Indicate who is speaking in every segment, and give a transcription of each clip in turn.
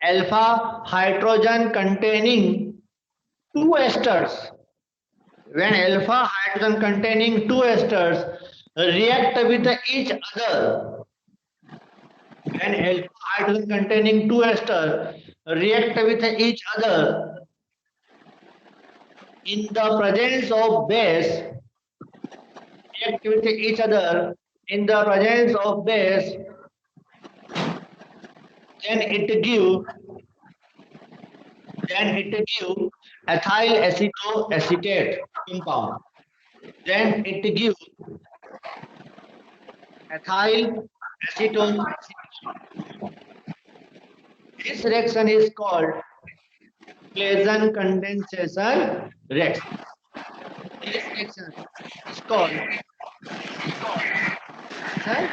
Speaker 1: alpha hydrogen containing two esters. When alpha hydrogen containing two esters react with each other, when alpha hydrogen containing two esters react with each other in the presence of base, react with each other in the presence of base, then it give ethyl acetoacetate compound. Then it give ethyl acetoacetate. This reaction is called Claisen condensation reaction. This reaction is called sir,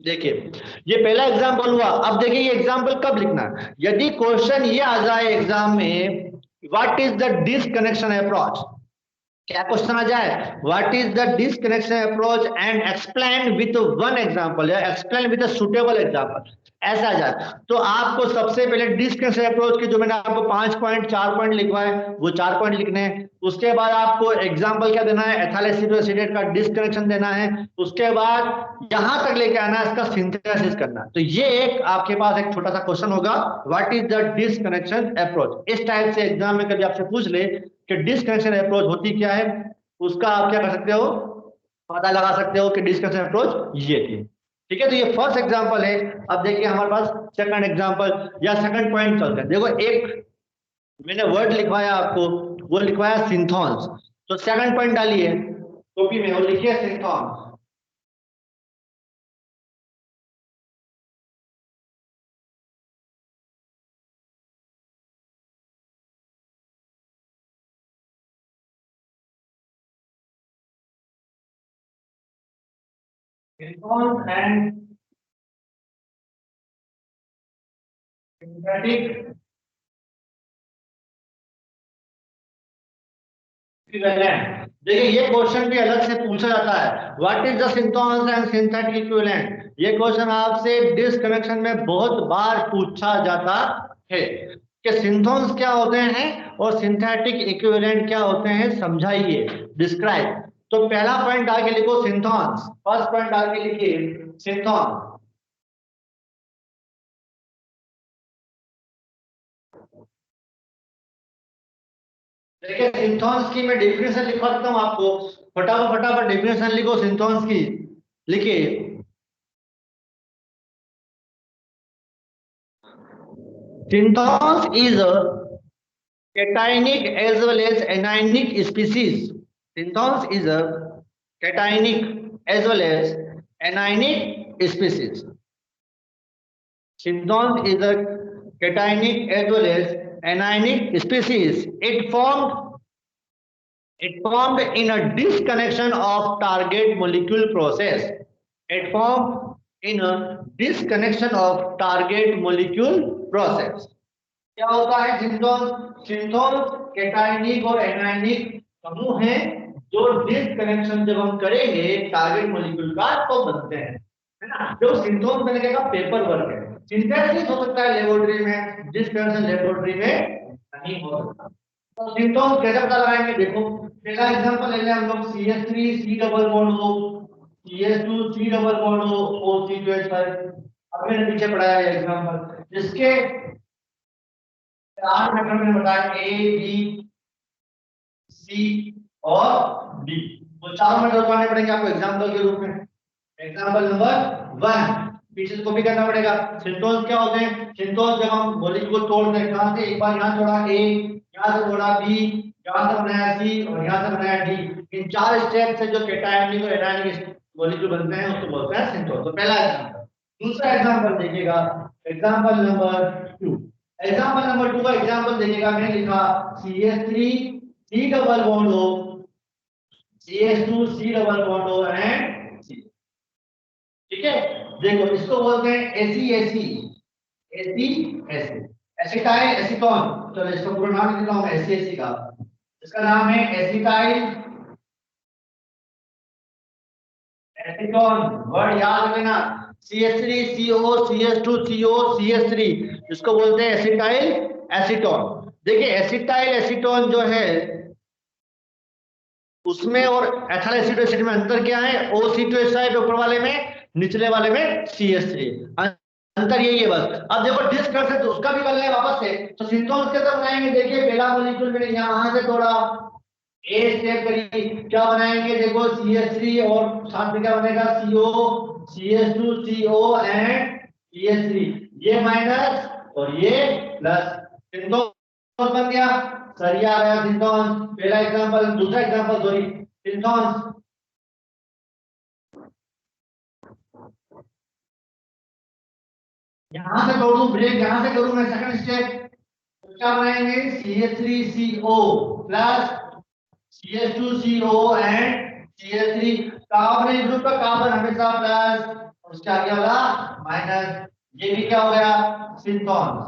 Speaker 1: देखिए ये पहला example हुआ। अब देखिए ये example कब लिखना है। यदि क्वेश्चन ये आ जाए एग्जाम में, what is the disconnection approach, क्या क्वेश्चन आ जाए what is the disconnection approach and explain with one example या explain with a suitable example, ऐसा आ जाए तो आपको सबसे पहले डिस्कनेक्शन अप्रोच की जो मैंने आपको 5 पॉइंट 4 पॉइंट लिखवाए वो 4 पॉइंट लिखने हैं। उसके बाद आपको एग्जांपल क्या देना है, एथिल एसिटोएसिटेट का डिस्कनेक्शन देना है। उसके बाद यहां तक लेके आना है, इसका सिंथेसिस करना है। तो ये एक आपके पास एक छोटा सा क्वेश्चन होगा, what is the disconnection approach. इस टाइप से एग्जाम में कभी आपसे पूछ ले कि डिस्कनेक्शन अप्रोच होती क्या है, उसका आप क्या कर सकते हो, पता लगा सकते हो कि डिस्कनेक्शन अप्रोच ये थी। ठीक है, तो ये फर्स्ट एग्जांपल है। अब देखिए हमारे पास सेकंड एग्जांपल या सेकंड पॉइंट चलते हैं। देखो एक मैंने वर्ड लिखवाया आपको, वो लिखवाया सिंथॉन्स। तो सेकंड पॉइंट डालिए कॉपी में और लिखिए synthons. Synthons and synthetic equivalent. देखिए ये क्वेश्चन भी अलग से पूछा जाता है, what is the synthons and synthetic equivalent. ये क्वेश्चन आपसे डिस्कनेक्शन में बहुत बार पूछा जाता है कि सिंथॉन्स क्या होते हैं और सिंथेटिक इक्विवेलेंट क्या होते हैं, समझाइए, डिस्क्राइब। तो पहला पॉइंट आगे लिखो सिंथॉन्स, फर्स्ट पॉइंट आगे लिखिए सिंथॉन। देखिए सिंथॉन्स की मैं डेफिनेशन लिखवा देता हूं आपको, फटाफट डेफिनेशन लिखो सिंथॉन्स की, लिखिए सिंथॉन्स is cationic as well as anionic species. Synthons is a cationic as well as anionic species. Synthons is a cationic as well as anionic species. It formed in a disconnection of target molecule process. It formed in a disconnection of target molecule process. क्या होता है सिंथोन, सिंथोन cationic और anionic समूह हैं जो disconnection जब हम करेंगे टारगेट मॉलिक्यूल का तो बनते हैं, है ना। जो सिंथोन बनने का पेपर वर्क है, सिंथेसिस हो सकता है लेबोरेटरी में, डिस्कनेक्शन लेबोरेटरी में नहीं हो सकता। तो सिंथोन कैसे पता लगाएंगे, देखो पहला एग्जांपल ले लें हम लोग, CH3 C डबल बॉन्ड हो, CH2 C डबल बॉन्ड हो, OC2H5। अब मैंने पीछे पढ़ाया है एग्जांपल, जिसके चार मेथड में बताया, ए बी सी और डी। वो चार मेथड बताने पड़ेंगे आपको एग्जांपल के रूप में। एग्जांपल नंबर 1 पीछे कॉपी करना पड़ेगा। सिंथोन्स क्या होते हैं, सिंथोन्स जब हम मॉलिक्यूल को तोड़ते हैं, कहां से, एक बार यहां तोड़ा ए, यहां से तोड़ा बी, यहां से बनाया सी और यहां से बनाया डी। इन चार स्टेप से जो कैटायनिक और एनायनिक मॉलिक्यूल बनते हैं उसको बोलते हैं सिंथोन। तो पहला एग्जांपल। दूसरा एग्जांपल देखिएगा, एग्जांपल नंबर 2। एग्जांपल नंबर 2 का एग्जांपल देखिएगा, मैंने लिखा CH3 C डबल बॉन्ड हो, CH2 C डबल बॉन्ड हो एंड C। ठीक है, देखो इसको बोलते हैं ACAC, ACAC एसिटाइल एसीटोन। चलो इसका पूरा नाम लिख देता हूं ACAC का। इसका नाम है एसिटाइल एसीटोन वर्ड याद रखना, CH3 CO CH2 CO CH3, इसको बोलते हैं एसिटाइल एसीटोन। देखिए एसिटाइल एसीटोन जो है उसमें और एथाइल एसिड में अंतर क्या है? O(C2H5) ऊपर वाले में, निचले वाले में CH3, अंतर यही है बस। अब देखो डिस्कशन तो उसका भी कर ले वापस से, तो सिंथोन के तो बनाएंगे। देखिए पहला मॉलिक्यूल मैंने यहां से तोड़ा, ए स्टेप करी, क्या बनाएंगे? देखो CH3 और साथ में क्या बनेगा? CO CH2 CO and CH3, ये माइनस और ये प्लस, सिंथोन बन गया। सही आ गया सिंथोन। पहला एग्जांपल, दूसरा एग्जांपल सॉरी, सिंथोन। यहां से करूं ब्रेक, यहां से करूं मैं सेकंड स्टेप, क्या बनाएंगे? CH3CO plus CH2CO and CH3, carbon group का कार्बन हमेशा प्लस, उसके आगे वाला माइनस, ये भी क्या हो गया? सिंथोन।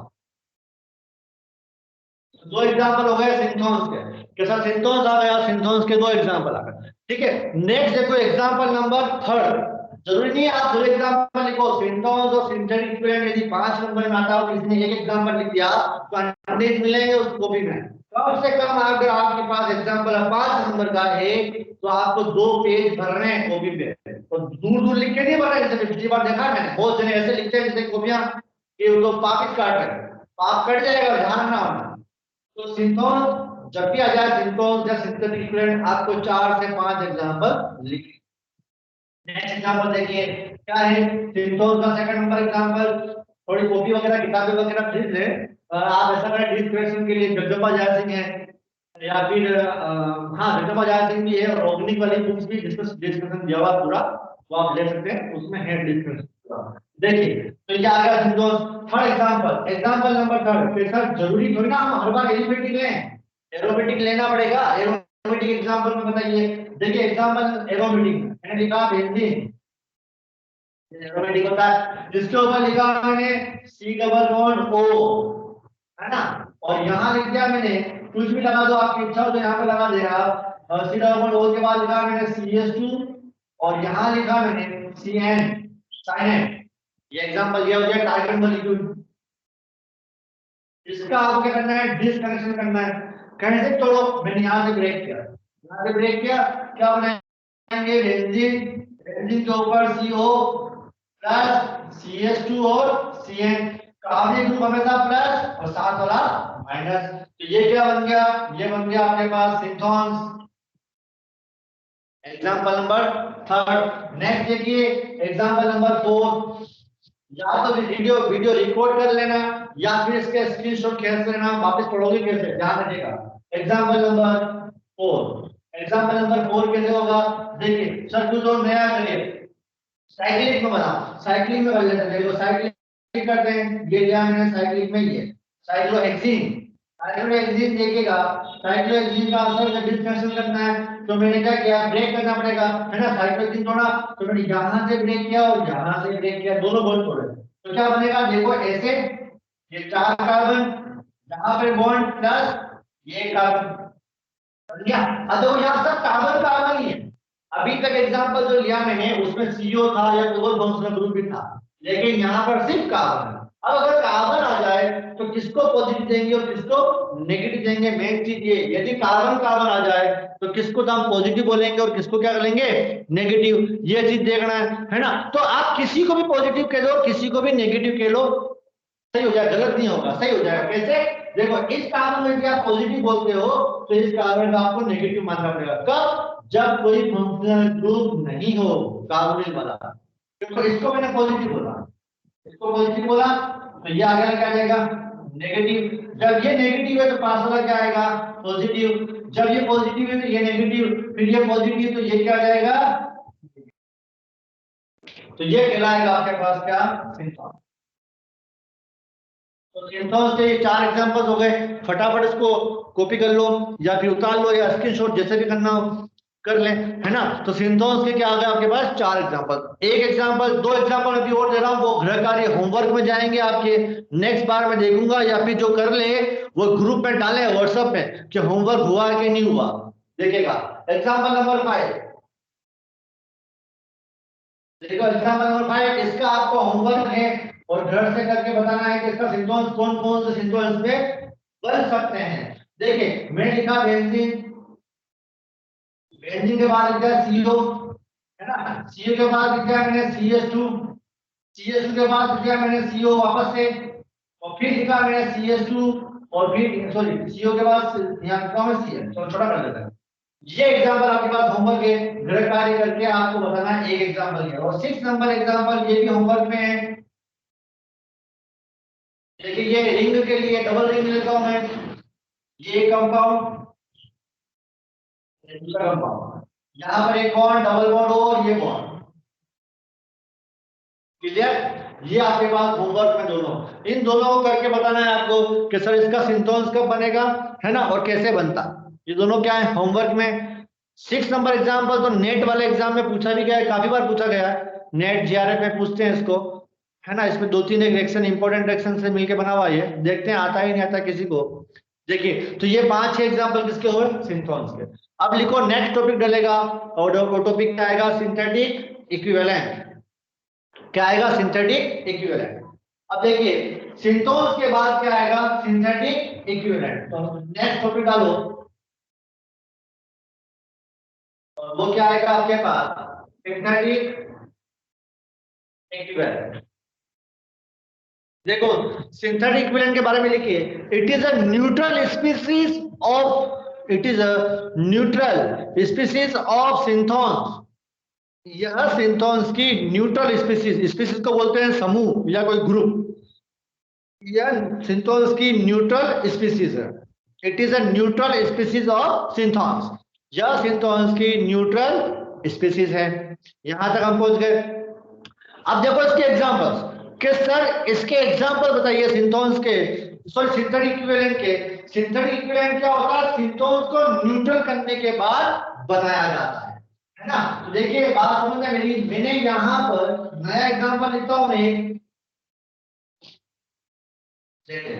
Speaker 1: दो एग्जांपल हो गए सिंथोन्स के, कैसा सिंथोन्स आ गया, सिंथोन्स के दो एग्जांपल आ गए। ठीक है, नेक्स्ट देखो एग्जांपल नंबर थर्ड। जरूरी नहीं है आप दो एग्जांपल लिखो, सिंथोन्स और सिंथेटिक इक्विवेलेंट यदि 5 नंबर में आता हो, किसी ने एक एग्जांपल लिख दिया तो 100 मिलेंगे उस कॉपी में। कम से कम अगर आपके पास एग्जांपल 5 नंबर का है तो आपको 2 पेज भरने हैं कॉपी पे, तो दूर दूर लिख के नहीं भरना। जैसे पिछली बार देखा मैंने, बहुत जने ऐसे लिखते हैं जैसे कॉपियां कि वो तो पाकिट काट रहे हैं, पाप कट जाएगा, ध्यान रखना होना। तो सिंथोन जब भी आ जाए, सिंथोन या सिंथेटिक इक्विवेलेंट, आपको 4 से 5 एग्जांपल लिखिए। नेक्स्ट एग्जांपल देखिए क्या है, सिंथोन का सेकंड नंबर एग्जांपल। थोड़ी कॉपी वगैरह किताबें वगैरह खरीद ले, आप ऐसा करें डिस्कशन के लिए जगदम्बा जय सिंह है या फिर हाँ जगदम्बा जय सिंह भी है, और ऑर्गेनिक वाली बुक्स भी डिस्कशन दिया हुआ पूरा, वो आप ले सकते हैं, उसमें है डिस्कशन। देखिए तो ये आ गया synthon. Third example, example number third. फिर सर जरूरी थोड़ी ना हम हर बार एरोमेटिक लें, एरोमेटिक लेना पड़ेगा। एरोमेटिक एग्जांपल में बताइए। देखिए एग्जांपल एरोमेटिक मैंने लिखा बेंजीन, एरोमेटिक होता है, जिसके ऊपर लिखा मैंने C डबल बॉन्ड O, है ना, और यहाँ लिख दिया मैंने, कुछ भी लगा दो आपकी इच्छा हो तो यहाँ पे लगा दे आप। C डबल बॉन्ड O के बाद लिखा मैंने CH2 और यहाँ लिखा मैंने CN, साइन। ये एग्जांपल दिया हो गया टारगेट मॉलिक्यूल। इसका आपको क्या करना है? डिसकनेक्शन करना है। कैसे तोड़ो? मैंने यहाँ से ब्रेक किया, यहाँ से ब्रेक किया, क्या बनाएंगे? बेंजीन, बेंजीन के ऊपर CO प्लस CH2 और CN, कार्बनिक ग्रुप हमेशा प्लस और साथ वाला माइनस, तो ये क्या बन गया? ये बन गया आपके पास synthons. Example number third. Next देखिए एग्जांपल नंबर फोर। या तो वीडियो वीडियो रिकॉर्ड कर लेना या फिर इसके स्क्रीनशॉट खींच लेना, वापस पढ़ोगे कैसे, ध्यान रखिएगा। Example number four, example number four कैसे होगा? देखिए सर कुछ और नया करिए, साइक्लिक में बना, साइक्लिक में कर लेते हैं। देखो साइक्लिक करते हैं, ये लिया मैंने साइक्लिक में, ये साइक्लोहेक्सीन। साइक्लोहेक्सीन देखिएगा, साइक्लोहेक्सीन का आंसर जब डिस्कशन करना है तो मैंने क्या किया? ब्रेक करना पड़ेगा, है ना। साइक्लोहेक्सीन थोड़ा, तो मैंने यहां से ब्रेक किया और यहां से ब्रेक किया, दोनों बॉन्ड तोड़े, तो क्या बनेगा? देखो ऐसे, ये 4 कार्बन, यहां पे बॉन्ड प्लस ये कार्बन बन गया। अब देखो यहाँ सब कार्बन कार्बन ही है। अभी तक एग्जांपल जो लिया मैंने उसमें CO था या डबल फंक्शनल ग्रुप भी था, लेकिन यहाँ पर सिर्फ कार्बन है। अब अगर कार्बन आ जाए तो किसको पॉजिटिव देंगे और किसको नेगेटिव देंगे? मेन चीज ये, यदि कार्बन कार्बन आ जाए तो किसको तो हम पॉजिटिव बोलेंगे और किसको क्या करेंगे? नेगेटिव, ये चीज देखना है ना। तो आप किसी को भी पॉजिटिव कह लो, किसी को भी नेगेटिव कह लो, सही हो जाएगा, गलत नहीं होगा, सही हो जाएगा। कैसे? देखो इस कार्बन में यदि आप पॉजिटिव बोलते हो तो इस कार्बन का आपको नेगेटिव मानना पड़ेगा। कब? जब कोई फंक्शनल ग्रुप नहीं हो कार्बोनिल वाला। देखो इसको मैंने पॉजिटिव बोला, इसको पॉजिटिव बोला, तो ये आगे क्या जाएगा? नेगेटिव। जब ये नेगेटिव है तो पास वाला क्या आएगा? पॉजिटिव। जब ये पॉजिटिव है तो ये नेगेटिव, फिर ये पॉजिटिव तो ये क्या जाएगा? तो ये कहलाएगा आपके पास क्या? सिंथोन। तो सिंथोन के ये 4 एग्जांपल्स हो गए। फटाफट इसको कॉपी कर लो या फिर उतार लो या स्क्रीनशॉट, जैसे भी करना हो कर ले, है ना। तो सिंथोन्स के क्या आ गए आपके पास? 4 एग्जांपल। एक एग्जांपल, 2 एग्जांपल अभी और दे रहा हूं, वो गृह कार्य होमवर्क में जाएंगे आपके। नेक्स्ट बार मैं देखूंगा या फिर जो कर ले वो ग्रुप में डाले व्हाट्सएप में कि होमवर्क हुआ कि नहीं हुआ, देखेगा। एग्जांपल नंबर 5, देखो एग्जाम्पल नंबर 5, इसका आपको होमवर्क है और घर से करके बताना है कि इसका सिंटोन्स कौन कौन से सिंटोन्स पे बन सकते हैं। देखिए मैंने लिखा बेंजीन, बेंजीन के बाद लिख दिया CO, है ना, CO के बाद लिख दिया मैंने CH2, CH2 के बाद लिख दिया मैंने CO वापस से, और फिर लिखा मैंने CH2, और फिर सॉरी CO के बाद यहाँ लिखा मैं Cl, चलो छोटा कर देता है। ये एग्जांपल आपके पास होमवर्क है, गृह कार्य करके आपको बताना है एक एग्जांपल है। और 6 नंबर एग्जांपल ये भी होमवर्क में है। देखिए ये रिंग के लिए डबल रिंग लेता हूं मैं, ये कंपाउंड, दूसरा कंपाउंड, यहाँ पर एक बॉन्ड डबल बॉन्ड और ये बॉन्ड, क्लियर। ये आपके पास होमवर्क में दोनों, इन दोनों को करके बताना है आपको कि सर इसका सिंटोन्स कब बनेगा, है ना, और कैसे बनता। ये दोनों क्या है होमवर्क में। 6 नंबर एग्जांपल तो नेट वाले एग्जाम में पूछा भी गया है, काफी बार पूछा गया है, नेट जीआरएफ में पूछते हैं इसको, है ना। इसमें 2-3 एक रिएक्शन इंपॉर्टेंट रिएक्शन से मिलके बना हुआ है, देखते हैं आता ही नहीं आता किसी को। देखिए तो ये 5-6 एग्जांपल किसके हुए, सिंटोन्स के। अब लिखो नेक्स्ट टॉपिक डलेगा, और टॉपिक क्या आएगा, सिंथेटिक इक्विवेलेंट। क्या आएगा, सिंथेटिक इक्विवेलेंट। अब देखिए सिंटोन्स के बाद क्या आएगा, सिंथेटिक इक्विवेलेंट। तो नेक्स्ट टॉपिक डालो, वो क्या आएगा आपके पास, सिंथेटिक इक्विवेलेंट। देखो सिंथेटिक इक्विवेलेंट के बारे में लिखिए, it is a neutral species of, it is a neutral species of synthons. यह सिंथोन्स की न्यूट्रल स्पीसीज, स्पीसीज को बोलते हैं समूह या कोई ग्रुप, यह सिंथोन्स की न्यूट्रल स्पीसीज है। It is a neutral species of synthons, यह सिंथोन्स की न्यूट्रल स्पीसीज है। यहां तक हम पहुंच गए। अब देखो इसके एग्जांपल्स, कि सर इसके एग्जांपल बताइए सिंथोन्स के, सॉरी सिंथेटिक इक्विवेलेंट के। सिंथेटिक इक्विवेलेंट क्या होता है, सिंथोन्स को न्यूट्रल करने के बाद बनाया जाता है ना। तो देखिए बात समझ में मेरी, मैंने यहां पर नया एग्जांपल लिखता हूं मैं, देखिए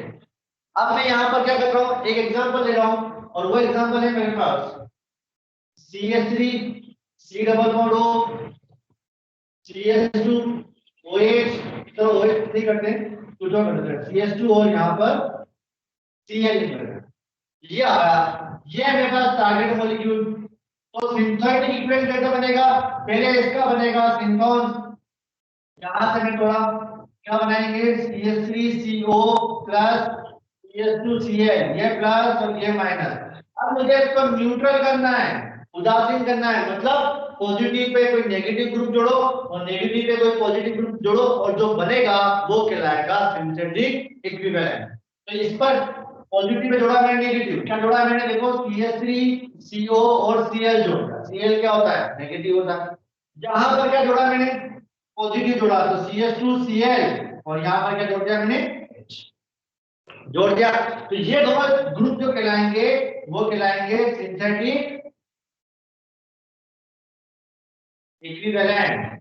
Speaker 1: अब मैं यहां पर क्या कर रहा हूं, एक एग्जांपल ले रहा हूं, और वो एग्जांपल है मेरे पास CH3 C double bond O, CH2 OH, तो OH नहीं करते, कुछ और करते हैं, CH2 और यहाँ पर Cl लिख रहे हैं। ये आया, ये है मेरे पास टारगेट मॉलिक्यूल। तो सिंथेटिक इक्विवेलेंट कैसे बनेगा, पहले इसका बनेगा सिंथोन, यहां से मैं थोड़ा क्या बनाएंगे, CH3CO प्लस CH2Cl, ये प्लस और ये माइनस। अब मुझे इसको न्यूट्रल करना है, उदासीन करना है, मतलब पॉजिटिव पे कोई नेगेटिव ग्रुप जोड़ो और नेगेटिव पे कोई पॉजिटिव ग्रुप जोड़ो, और जो बनेगा वो कहलाएगा सिंथेटिक इक्विवेलेंट। तो इस पर पॉजिटिव पे जोड़ा मैंने, नेगेटिव क्या जोड़ा मैंने, देखो CH3CO और Cl जोड़ा, Cl क्या होता है, नेगेटिव होता है। यहां पर क्या जोड़ा मैंने, पॉजिटिव जोड़ा, तो CH2Cl, और यहां पर क्या जोड़ दिया मैंने, H जोड़ दिया। तो ये दोनों ग्रुप जो कहलाएंगे वो कहलाएंगे सिंथेटिक इक्विवेलेंट।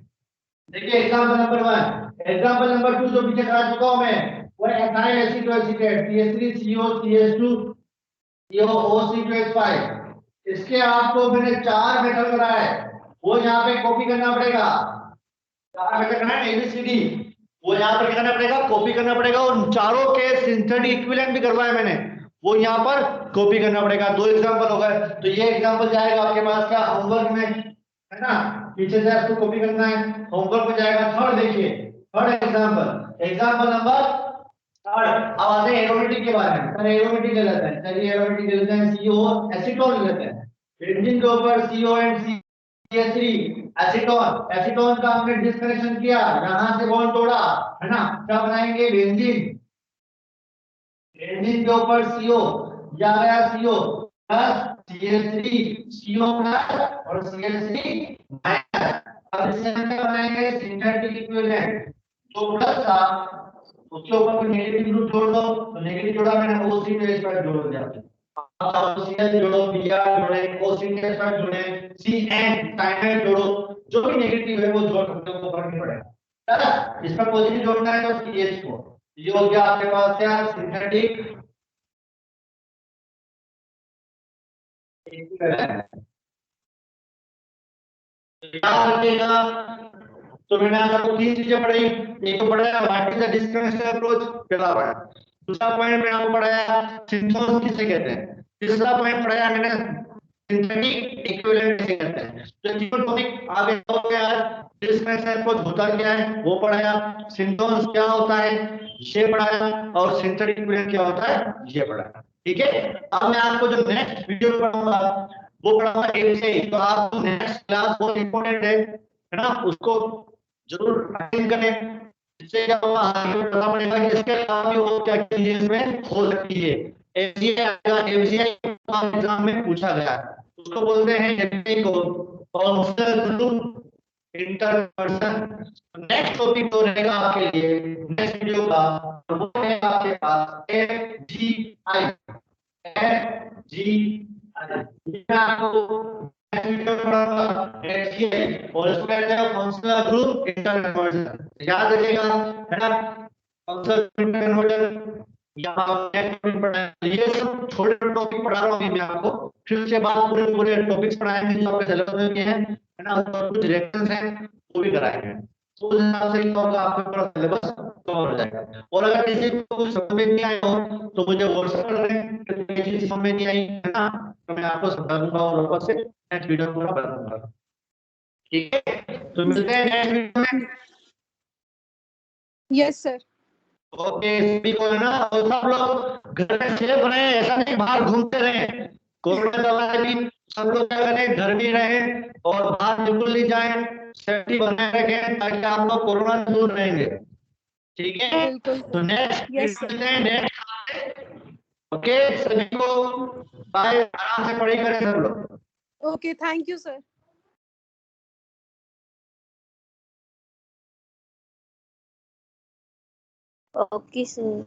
Speaker 1: देखिए एग्जांपल नंबर 1, एग्जांपल नंबर 2 जो पीछे करा चुका हूं मैं, वो एथाइल एसीटोएसिटेट CH3CO CH2 COOC2H5। इसके आपको मैंने 4 मेटल कराया है, वो यहाँ पे कॉपी करना पड़ेगा, 4 मेटल करना है ABCD, वो यहाँ पर करना पड़ेगा, कॉपी करना पड़ेगा, और चारों के सिंथेटिक इक्विवेलेंट भी करवाया मैंने, वो यहाँ पर कॉपी करना पड़ेगा। 2 एग्जांपल हो गए। तो ये एग्जांपल जाएगा आपके पास क्या, होमवर्क में, है ना, पीछे से आपको कॉपी करना है, होमवर्क में जाएगा। थर्ड देखिए, third example, example number third. अब आते हैं एरोमेटिक के बारे में। सर एरोमेटिक ले लेते हैं, चलिए एरोमेटिक ले लेते हैं, CO एसीटोन ले लेते हैं। बेंजीन के ऊपर CO and CH3 acetone, acetone का हमने डिस्कनेक्शन किया, यहां से बॉन्ड तोड़ा, है ना, क्या बनाएंगे, बेंजीन। बेंजीन के ऊपर CO, या गया CO plus CH3, CO plus और CH3 माइनस। अब इससे हम क्या बनाएंगे, सिंथेटिक इक्विवेलेंट। तो प्लस था, उसके ऊपर कोई नेगेटिव ग्रुप जोड़ दो, तो नेगेटिव जोड़ा मैंने OC पे इस पर जोड़ दिया। अब CL जोड़ो, Br जोड़े, OC के साथ जोड़े, CN साइनाइड जोड़ो, जो भी नेगेटिव है वो जोड़ सकते हो, फर्क नहीं पड़ेगा। है ना, इस पर पॉजिटिव जोड़ना है तो CH को, ये हो गया आपके पास क्या, सिंथेटिक इक्विवेलेंट। क्या बनेगा, तो मैंने आपको 3 चीजें पढ़ाई। एक तो पढ़ाया what is the discrimination approach, पहला पढ़ा। दूसरा पॉइंट मैंने आपको पढ़ाया सिंथेसिस किसे कहते हैं। तीसरा पॉइंट पढ़ाया मैंने सिंथेटिक इक्विवेलेंट किसे कहते हैं। तो तीनों टॉपिक आगे हो गया। डिस्क्रिमिनेशन अप्रोच होता क्या है वो पढ़ाया, सिंथेसिस क्या होता है ये पढ़ाया, और सिंथेटिक इक्विवेलेंट क्या होता है ये पढ़ाया। ठीक है। अब मैं आपको जो नेक्स्ट वीडियो पढ़ाऊंगा वो पढ़ाऊंगा एमसीआई। तो आपको नेक्स्ट क्लास बहुत इंपॉर्टेंट है ना, उसको जरूर अटेंड करें। इससे क्या होगा आगे पता पड़ेगा कि इसके अलावा भी और क्या क्या चीजें इसमें हो सकती है। एमसीआई एग्जाम में पूछा गया है, उसको बोलते हैं एमसीआई को काउंसलर ग्रुप इंटरपर्सन। नेक्स्ट टॉपिक तो रहेगा आपके लिए नेक्स्ट वीडियो का, वो है आपके पास एफजीआई। एफजीआई आपको काउंसलर ग्रुप इंटरकन्वर्जन याद रखिएगा, है ना। काउंसलर इंटरकन्वर्जन ये सब छोटे छोटे टॉपिक पढ़ा रहा हूँ अभी मैं आपको। फिर उसके बाद पूरे पूरे टॉपिक्स पढ़ाएंगे जो आपके सिलेबस में भी है ना, और कुछ रिएक्शंस हैं वो भी कराएंगे। तो उस हिसाब से क्या होगा आपका पूरा सिलेबस कवर हो जाएगा। और अगर किसी को कुछ समझ में नहीं आया हो तो मुझे व्हाट्सएप कर दें कि चीज समझ में नहीं आई है ना, तो मैं आपको समझा दूंगा और वापस से नेक्स्ट वीडियो पूरा बना दूंगा। ठीक है, तो मिलते हैं नेक्स्ट वीडियो में।
Speaker 2: Yes sir.
Speaker 1: ओके सभी को है ना, और सब लोग घर में सेफ रहे, ऐसा नहीं बाहर घूमते रहे। कोरोना दवा है भी, सब लोग क्या करें घर भी रहे और बाहर बिल्कुल नहीं जाए, सेफ्टी बनाए रखें ताकि आप लोग कोरोना से दूर रहेंगे। ठीक है,
Speaker 2: बिल्कुल
Speaker 1: तो नेक्स्ट
Speaker 2: यस सर।
Speaker 1: मिलते हैं नेक्स्ट। ओके सभी को बाय, आराम से पढ़ाई करें सब लोग।
Speaker 2: Okay thank you sir.
Speaker 3: Okay sir.